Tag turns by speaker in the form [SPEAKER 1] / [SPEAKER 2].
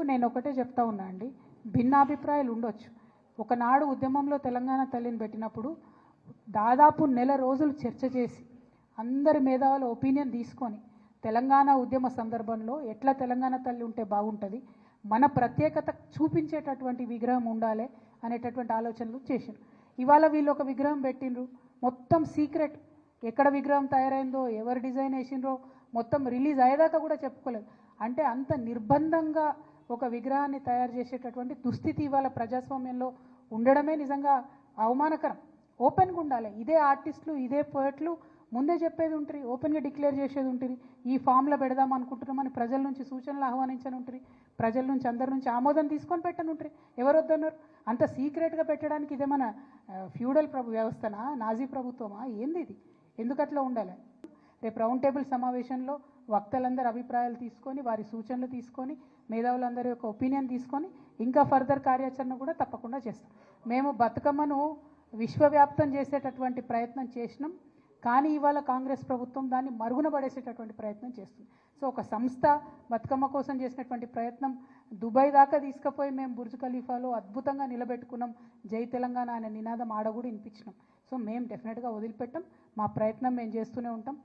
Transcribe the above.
[SPEAKER 1] నేను ఒకటే చెప్తా ఉన్నా అండి, భిన్నాభిప్రాయాలు ఉండొచ్చు. ఒకనాడు ఉద్యమంలో తెలంగాణ తల్లిని పెట్టినప్పుడు దాదాపు నెల రోజులు చర్చ చేసి అందరి మేధావుల ఒపీనియన్ తీసుకొని తెలంగాణ ఉద్యమ సందర్భంలో ఎట్లా తెలంగాణ తల్లి ఉంటే బాగుంటుంది, మన ప్రత్యేకత చూపించేటటువంటి విగ్రహం ఉండాలి అనేటటువంటి ఆలోచనలు చేశారు. ఇవాళ వీళ్ళు ఒక విగ్రహం పెట్టిండ్రు, మొత్తం సీక్రెట్, ఎక్కడ విగ్రహం తయారైందో ఎవరు డిజైన్ వేసిండ్రో మొత్తం రిలీజ్ అయ్యేదాకా కూడా చెప్పుకోలేదు. అంటే అంత నిర్బంధంగా ఒక విగ్రహాన్ని తయారు చేసేటటువంటి దుస్థితి ఇవాళ ప్రజాస్వామ్యంలో ఉండడమే నిజంగా అవమానకరం. ఓపెన్గా ఉండాలి. ఇదే ఆర్టిస్టులు, ఇదే పోయట్లు ముందే చెప్పేది ఉంటుంది, ఓపెన్గా డిక్లేర్ చేసేది ఉంటుంది. ఈ ఫామ్లో పెడదాం అనుకుంటున్నామని ప్రజల నుంచి సూచనలు ఆహ్వానించని ఉంటుంది, ప్రజల నుంచి అందరి నుంచి ఆమోదం తీసుకొని పెట్టని ఉంటుంది. ఎవరు వద్దన్నారు? అంత సీక్రెట్గా పెట్టడానికి ఇదేమన్నా ఫ్యూడల్ వ్యవస్థనా, నాజీ ప్రభుత్వమా, ఏంది ఇది? ఎందుకట్లా ఉండాలి? రేపు రౌండ్ టేబుల్ సమావేశంలో వక్తలందరి అభిప్రాయాలు తీసుకొని, వారి సూచనలు తీసుకొని, మేధావులందరి యొక్క ఒపీనియన్ తీసుకొని ఇంకా ఫర్దర్ కార్యాచరణ కూడా తప్పకుండా చేస్తాం. మేము బతుకమ్మను విశ్వవ్యాప్తం చేసేటటువంటి ప్రయత్నం చేసినాం, కానీ ఇవాళ కాంగ్రెస్ ప్రభుత్వం దాన్ని మరుగున పడేసేటటువంటి ప్రయత్నం చేస్తుంది. సో ఒక సంస్థ బతుకమ్మ కోసం చేసినటువంటి ప్రయత్నం దుబాయ్ దాకా తీసుకుపోయి మేము బుర్జ్ ఖలీఫాలో అద్భుతంగా నిలబెట్టుకున్నాం, జై తెలంగాణ అనే నినాదం ఆడ కూడా వినిపించినాం. సో మేము డెఫినెట్గా వదిలిపెట్టాం, మా ప్రయత్నం మేము చేస్తూనే ఉంటాం.